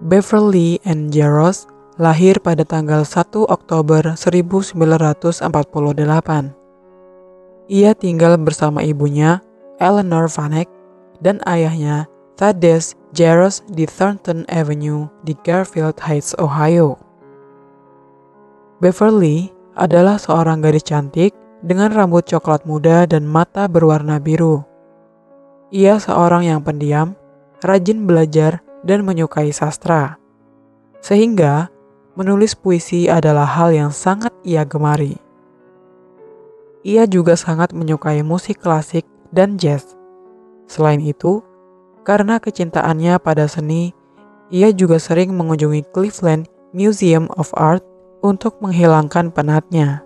Beverly Ann Jaros lahir pada tanggal 1 Oktober 1948. Ia tinggal bersama ibunya, Eleanor Vanek, dan ayahnya, Thaddeus Jaros di Thornton Avenue di Garfield Heights, Ohio. Beverly adalah seorang gadis cantik dengan rambut coklat muda dan mata berwarna biru. Ia seorang yang pendiam, rajin belajar, dan menyukai sastra. Sehingga, menulis puisi adalah hal yang sangat ia gemari. Ia juga sangat menyukai musik klasik dan jazz. Selain itu, karena kecintaannya pada seni, ia juga sering mengunjungi Cleveland Museum of Art untuk menghilangkan penatnya.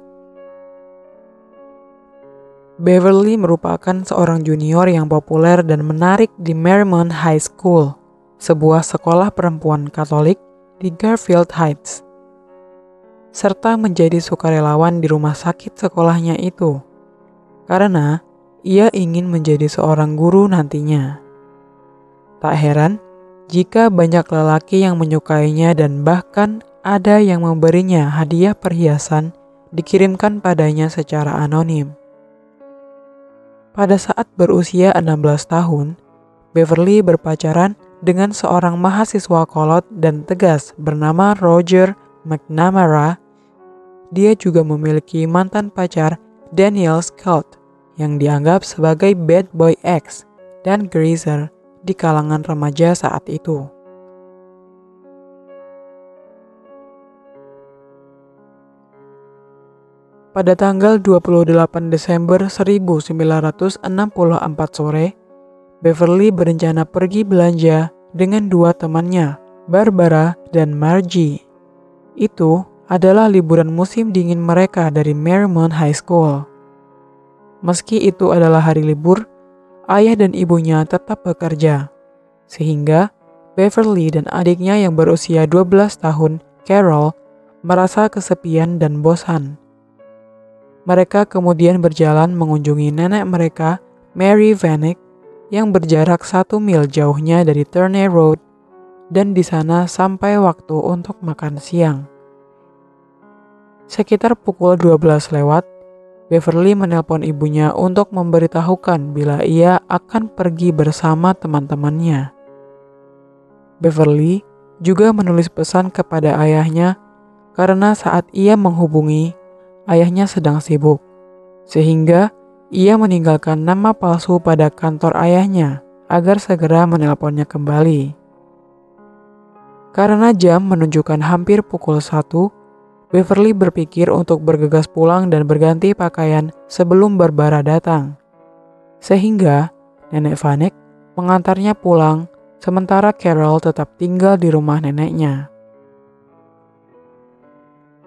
Beverly merupakan seorang junior yang populer dan menarik di Marymount High School, sebuah sekolah perempuan Katolik di Garfield Heights, serta menjadi sukarelawan di rumah sakit sekolahnya itu, karena ia ingin menjadi seorang guru nantinya. Tak heran jika banyak lelaki yang menyukainya dan bahkan ada yang memberinya hadiah perhiasan dikirimkan padanya secara anonim. Pada saat berusia 16 tahun, Beverly berpacaran dengan seorang mahasiswa kolot dan tegas bernama Roger McNamara. Dia juga memiliki mantan pacar, Daniel Scott, yang dianggap sebagai bad boy X dan greaser di kalangan remaja saat itu. Pada tanggal 28 Desember 1964 sore, Beverly berencana pergi belanja dengan dua temannya, Barbara dan Margie. Itu adalah liburan musim dingin mereka dari Marymount High School. Meski itu adalah hari libur, ayah dan ibunya tetap bekerja, sehingga Beverly dan adiknya yang berusia 12 tahun, Carol, merasa kesepian dan bosan. Mereka kemudian berjalan mengunjungi nenek mereka, Mary Vanek, yang berjarak 1 mil jauhnya dari Turney Road, dan di sana sampai waktu untuk makan siang. Sekitar pukul 12 lewat, Beverly menelpon ibunya untuk memberitahukan bila ia akan pergi bersama teman-temannya. Beverly juga menulis pesan kepada ayahnya karena saat ia menghubungi, ayahnya sedang sibuk, sehingga ia meninggalkan nama palsu pada kantor ayahnya agar segera menelponnya kembali. Karena jam menunjukkan hampir pukul 1, Beverly berpikir untuk bergegas pulang dan berganti pakaian sebelum Barbara datang. Sehingga nenek Vanek mengantarnya pulang, sementara Carol tetap tinggal di rumah neneknya.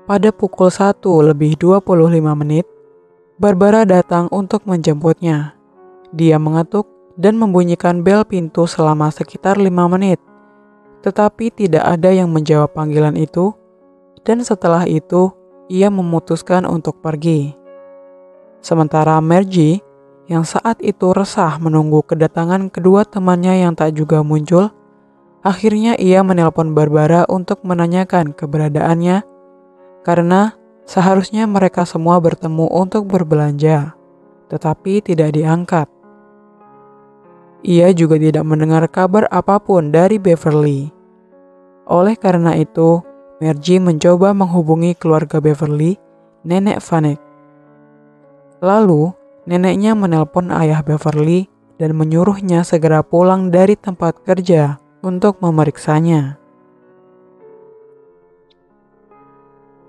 Pada pukul 1:25, Barbara datang untuk menjemputnya. Dia mengetuk dan membunyikan bel pintu selama sekitar 5 menit. Tetapi tidak ada yang menjawab panggilan itu, dan setelah itu ia memutuskan untuk pergi. Sementara Margie, yang saat itu resah menunggu kedatangan kedua temannya yang tak juga muncul, akhirnya ia menelpon Barbara untuk menanyakan keberadaannya, karena seharusnya mereka semua bertemu untuk berbelanja, tetapi tidak diangkat. Ia juga tidak mendengar kabar apapun dari Beverly. Oleh karena itu, Margie mencoba menghubungi keluarga Beverly, nenek Vanek. Lalu, neneknya menelpon ayah Beverly dan menyuruhnya segera pulang dari tempat kerja untuk memeriksanya.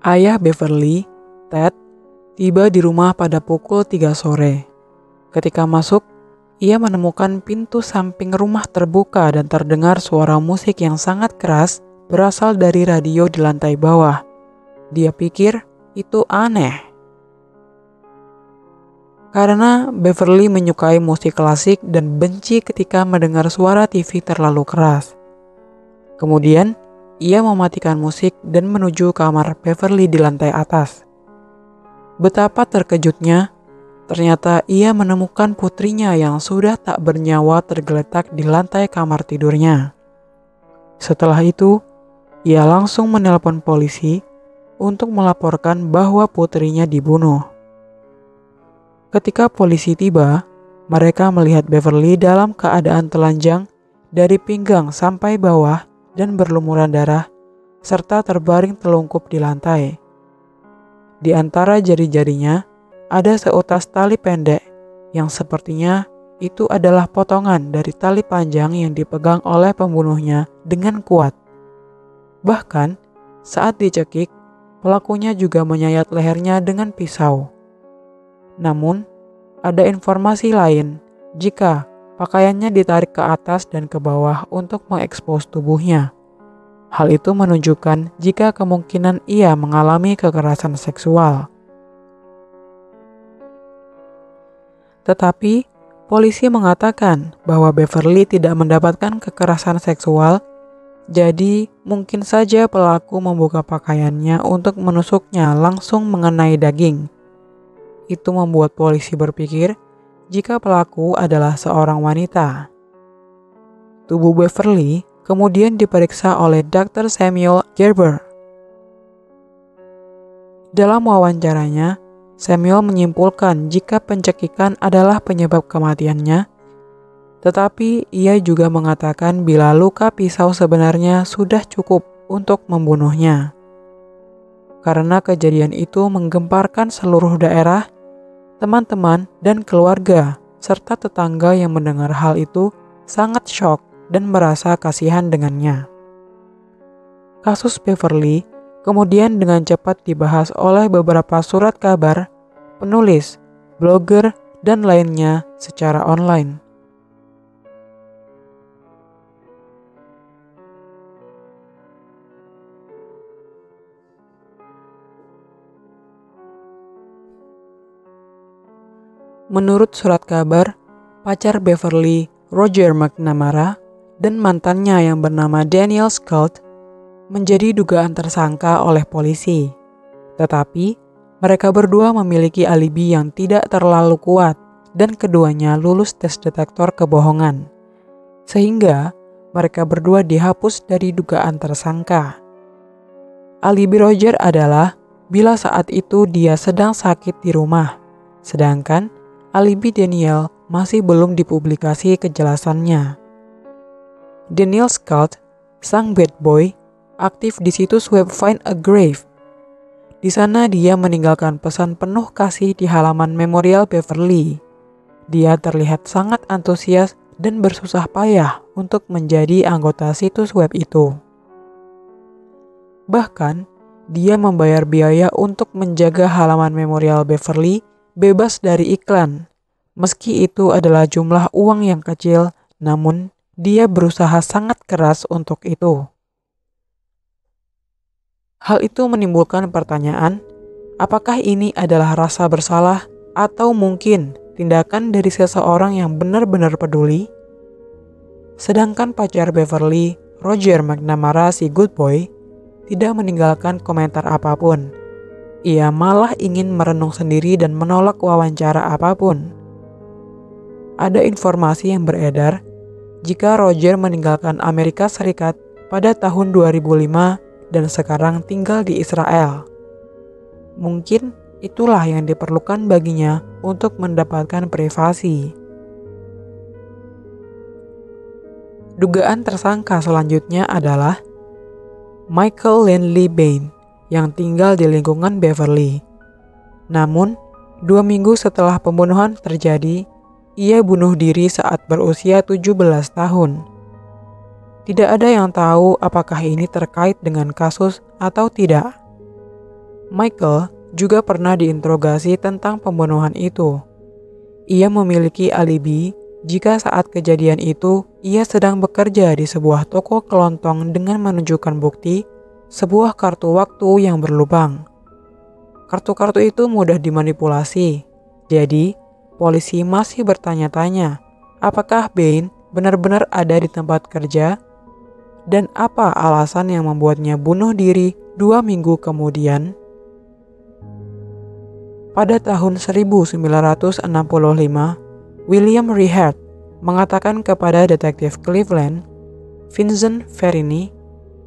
Ayah Beverly, Ted, tiba di rumah pada pukul 3 sore. Ketika masuk, ia menemukan pintu samping rumah terbuka dan terdengar suara musik yang sangat keras berasal dari radio di lantai bawah. Dia pikir itu aneh, karena Beverly menyukai musik klasik dan benci ketika mendengar suara TV terlalu keras. Kemudian, ia mematikan musik dan menuju kamar Beverly di lantai atas. Betapa terkejutnya, ternyata ia menemukan putrinya yang sudah tak bernyawa tergeletak di lantai kamar tidurnya. Setelah itu, Ia langsung menelpon polisi untuk melaporkan bahwa putrinya dibunuh. Ketika polisi tiba, mereka melihat Beverly dalam keadaan telanjang dari pinggang sampai bawah dan berlumuran darah, serta terbaring telungkup di lantai. Di antara jari-jarinya ada seutas tali pendek yang sepertinya itu adalah potongan dari tali panjang yang dipegang oleh pembunuhnya dengan kuat. Bahkan saat dicekik, pelakunya juga menyayat lehernya dengan pisau. Namun, ada informasi lain jika pakaiannya ditarik ke atas dan ke bawah untuk mengekspos tubuhnya. Hal itu menunjukkan jika kemungkinan ia mengalami kekerasan seksual. Tetapi, polisi mengatakan bahwa Beverly tidak mendapatkan kekerasan seksual, jadi mungkin saja pelaku membuka pakaiannya untuk menusuknya langsung mengenai daging. Itu membuat polisi berpikir jika pelaku adalah seorang wanita. Tubuh Beverly kemudian diperiksa oleh Dr. Samuel Gerber. Dalam wawancaranya, Samuel menyimpulkan jika pencekikan adalah penyebab kematiannya, tetapi ia juga mengatakan bila luka pisau sebenarnya sudah cukup untuk membunuhnya. Karena kejadian itu menggemparkan seluruh daerah, teman-teman dan keluarga serta tetangga yang mendengar hal itu sangat syok dan merasa kasihan dengannya. Kasus Beverly kemudian dengan cepat dibahas oleh beberapa surat kabar, penulis, blogger, dan lainnya secara online. Menurut surat kabar, pacar Beverly, Roger McNamara, dan mantannya yang bernama Daniel Scott menjadi dugaan tersangka oleh polisi. Tetapi, mereka berdua memiliki alibi yang tidak terlalu kuat dan keduanya lulus tes detektor kebohongan. Sehingga, mereka berdua dihapus dari dugaan tersangka. Alibi Roger adalah bila saat itu dia sedang sakit di rumah, sedangkan alibi Daniel masih belum dipublikasi kejelasannya. Daniel Scott, sang bad boy, aktif di situs web Find a Grave. Di sana dia meninggalkan pesan penuh kasih di halaman memorial Beverly. Dia terlihat sangat antusias dan bersusah payah untuk menjadi anggota situs web itu. Bahkan, dia membayar biaya untuk menjaga halaman memorial Beverly bebas dari iklan. Meski itu adalah jumlah uang yang kecil, namun dia berusaha sangat keras untuk itu. Hal itu menimbulkan pertanyaan, apakah ini adalah rasa bersalah atau mungkin tindakan dari seseorang yang benar-benar peduli? Sedangkan pacar Beverly, Roger McNamara si good boy, tidak meninggalkan komentar apapun. Ia malah ingin merenung sendiri dan menolak wawancara apapun. Ada informasi yang beredar jika Roger meninggalkan Amerika Serikat pada tahun 2005 dan sekarang tinggal di Israel. Mungkin itulah yang diperlukan baginya untuk mendapatkan privasi. Dugaan tersangka selanjutnya adalah Michael Landley Bain yang tinggal di lingkungan Beverly. Namun, 2 minggu setelah pembunuhan terjadi, ia bunuh diri saat berusia 17 tahun. Tidak ada yang tahu apakah ini terkait dengan kasus atau tidak. Michael juga pernah diinterogasi tentang pembunuhan itu. Ia memiliki alibi jika saat kejadian itu ia sedang bekerja di sebuah toko kelontong dengan menunjukkan bukti sebuah kartu waktu yang berlubang. Kartu-kartu itu mudah dimanipulasi. Jadi, polisi masih bertanya-tanya, apakah Bain benar-benar ada di tempat kerja? Dan apa alasan yang membuatnya bunuh diri 2 minggu kemudian? Pada tahun 1965, William Richard mengatakan kepada detektif Cleveland, Vincent Ferrini,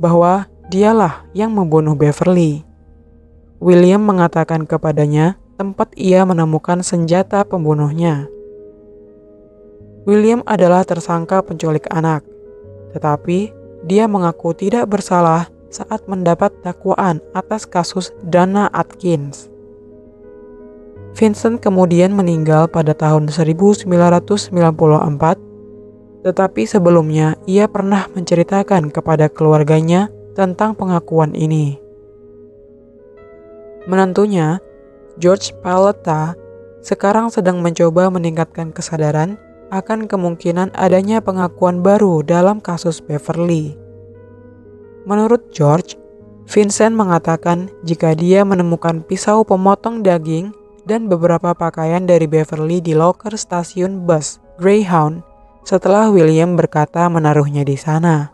bahwa dialah yang membunuh Beverly. William mengatakan kepadanya tempat ia menemukan senjata pembunuhnya. William adalah tersangka penculik anak, tetapi dia mengaku tidak bersalah saat mendapat dakwaan atas kasus Dana Atkins. Vincent kemudian meninggal pada tahun 1994, tetapi sebelumnya ia pernah menceritakan kepada keluarganya tentang pengakuan ini. Menantunya, George Paletta, sekarang sedang mencoba meningkatkan kesadaran akan kemungkinan adanya pengakuan baru dalam kasus Beverly. Menurut George, Vincent mengatakan jika dia menemukan pisau pemotong daging dan beberapa pakaian dari Beverly di loker stasiun bus Greyhound setelah William berkata menaruhnya di sana.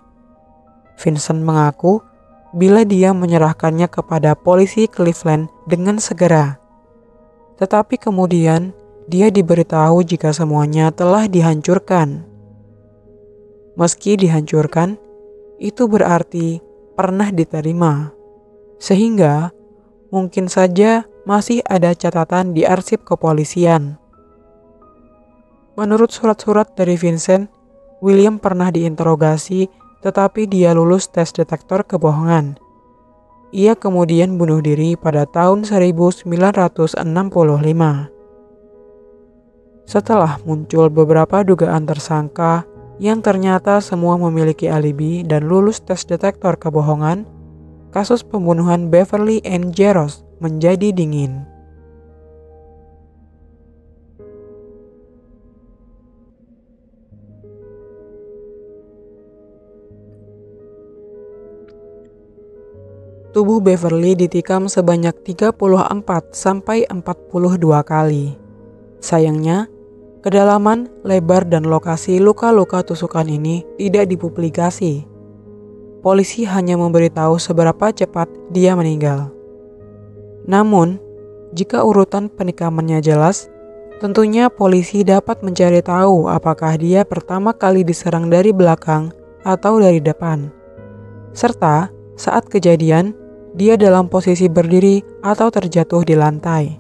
Vincent mengaku bila dia menyerahkannya kepada polisi Cleveland dengan segera. Tetapi kemudian dia diberitahu jika semuanya telah dihancurkan. Meski dihancurkan, itu berarti pernah diterima. Sehingga mungkin saja masih ada catatan di arsip kepolisian. Menurut surat-surat dari Vincent, William pernah diinterogasi tetapi dia lulus tes detektor kebohongan. Ia kemudian bunuh diri pada tahun 1965. Setelah muncul beberapa dugaan tersangka yang ternyata semua memiliki alibi dan lulus tes detektor kebohongan, kasus pembunuhan Beverly Ann Jaros menjadi dingin. Tubuh Beverly ditikam sebanyak 34 sampai 42 kali. Sayangnya, kedalaman, lebar, dan lokasi luka-luka tusukan ini tidak dipublikasi. Polisi hanya memberitahu seberapa cepat dia meninggal. Namun, jika urutan penikamannya jelas, tentunya polisi dapat mencari tahu apakah dia pertama kali diserang dari belakang atau dari depan. Serta, saat kejadian, dia dalam posisi berdiri atau terjatuh di lantai.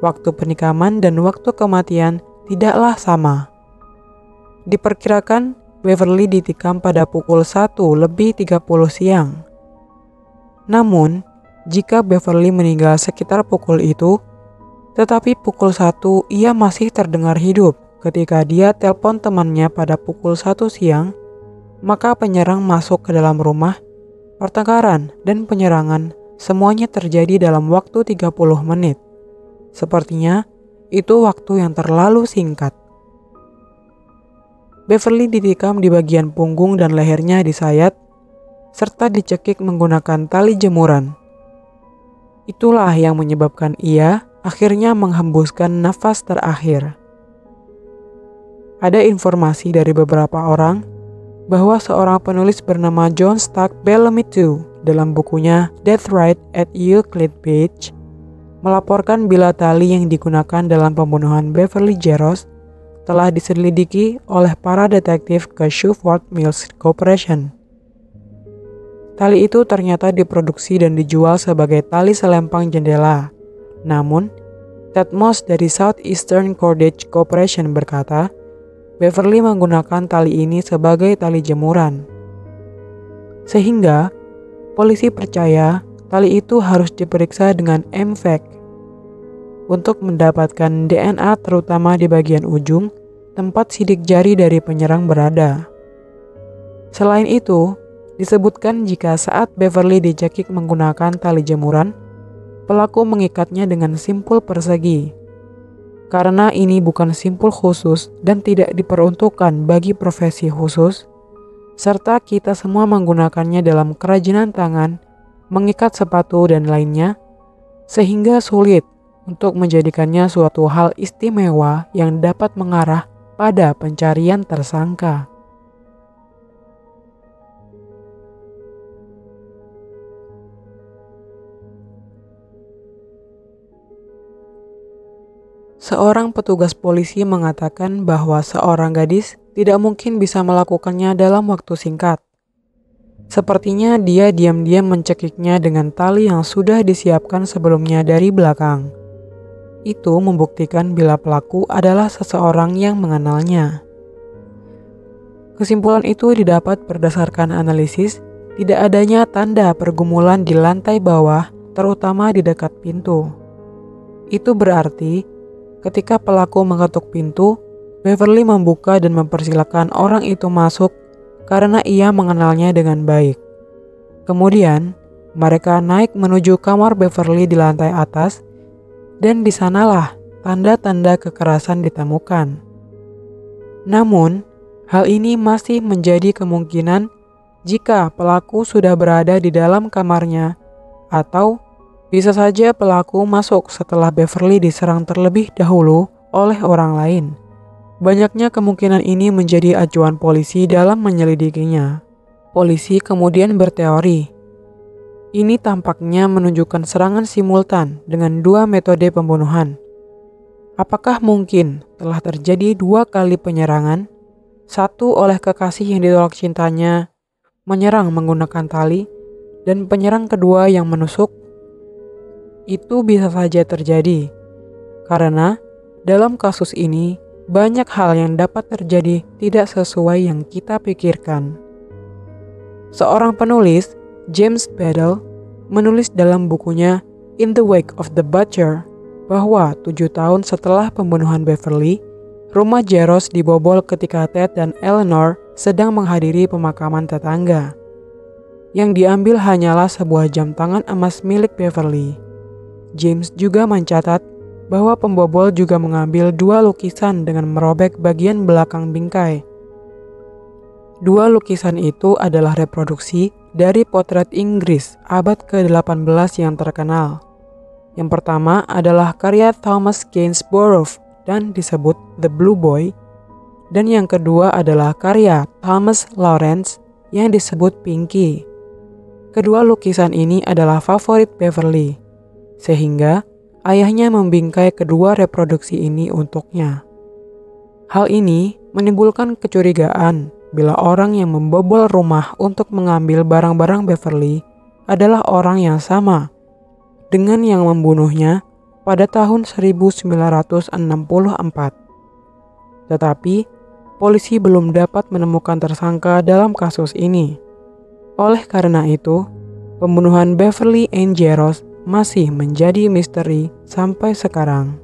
Waktu penikaman dan waktu kematian tidaklah sama. Diperkirakan Beverly ditikam pada pukul 1:30 siang. Namun, jika Beverly meninggal sekitar pukul itu, tetapi pukul 1 ia masih terdengar hidup ketika dia telepon temannya pada pukul 1 siang, maka penyerang masuk ke dalam rumah. Pertengkaran dan penyerangan semuanya terjadi dalam waktu 30 menit. Sepertinya itu waktu yang terlalu singkat. Beverly ditikam di bagian punggung dan lehernya disayat, serta dicekik menggunakan tali jemuran. Itulah yang menyebabkan ia akhirnya menghembuskan nafas terakhir. Ada informasi dari beberapa orang bahwa seorang penulis bernama John Stuck Bellamy II dalam bukunya Death Ride at Euclid Beach melaporkan bila tali yang digunakan dalam pembunuhan Beverly Jaros telah diselidiki oleh para detektif ke Shreveport Mills Corporation. Tali itu ternyata diproduksi dan dijual sebagai tali selempang jendela. Namun, Ted Moss dari Southeastern Cordage Corporation berkata, Beverly menggunakan tali ini sebagai tali jemuran. Sehingga, polisi percaya tali itu harus diperiksa dengan MVAC untuk mendapatkan DNA terutama di bagian ujung tempat sidik jari dari penyerang berada. Selain itu, disebutkan jika saat Beverly dicekik menggunakan tali jemuran, pelaku mengikatnya dengan simpul persegi. Karena ini bukan simpul khusus dan tidak diperuntukkan bagi profesi khusus, serta kita semua menggunakannya dalam kerajinan tangan, mengikat sepatu dan lainnya, sehingga sulit untuk menjadikannya suatu hal istimewa yang dapat mengarah pada pencarian tersangka. Seorang petugas polisi mengatakan bahwa seorang gadis tidak mungkin bisa melakukannya dalam waktu singkat. Sepertinya dia diam-diam mencekiknya dengan tali yang sudah disiapkan sebelumnya dari belakang. Itu membuktikan bila pelaku adalah seseorang yang mengenalnya. Kesimpulan itu didapat berdasarkan analisis tidak adanya tanda pergumulan di lantai bawah, terutama di dekat pintu. Itu berarti ketika pelaku mengetuk pintu, Beverly membuka dan mempersilahkan orang itu masuk karena ia mengenalnya dengan baik. Kemudian, mereka naik menuju kamar Beverly di lantai atas, dan di sanalah tanda-tanda kekerasan ditemukan. Namun, hal ini masih menjadi kemungkinan jika pelaku sudah berada di dalam kamarnya, atau bisa saja pelaku masuk setelah Beverly diserang terlebih dahulu oleh orang lain. Banyaknya kemungkinan ini menjadi acuan polisi dalam menyelidikinya. Polisi kemudian berteori, ini tampaknya menunjukkan serangan simultan dengan dua metode pembunuhan. Apakah mungkin telah terjadi dua kali penyerangan? Satu oleh kekasih yang ditolak cintanya, menyerang menggunakan tali, dan penyerang kedua yang menusuk? Itu bisa saja terjadi, karena dalam kasus ini, banyak hal yang dapat terjadi tidak sesuai yang kita pikirkan. Seorang penulis, James Badal, menulis dalam bukunya In the Wake of the Butcher bahwa 7 tahun setelah pembunuhan Beverly, rumah Jaros dibobol ketika Ted dan Eleanor sedang menghadiri pemakaman tetangga. Yang diambil hanyalah sebuah jam tangan emas milik Beverly. James juga mencatat bahwa pembobol juga mengambil 2 lukisan dengan merobek bagian belakang bingkai. 2 lukisan itu adalah reproduksi dari potret Inggris abad ke-18 yang terkenal. Yang pertama adalah karya Thomas Gainsborough dan disebut The Blue Boy, dan yang kedua adalah karya Thomas Lawrence yang disebut Pinky. Kedua lukisan ini adalah favorit Beverly, sehingga ayahnya membingkai kedua reproduksi ini untuknya. Hal ini menimbulkan kecurigaan bila orang yang membobol rumah untuk mengambil barang-barang Beverly adalah orang yang sama dengan yang membunuhnya pada tahun 1964. Tetapi, polisi belum dapat menemukan tersangka dalam kasus ini. Oleh karena itu, pembunuhan Beverly Ann Jaros masih menjadi misteri sampai sekarang.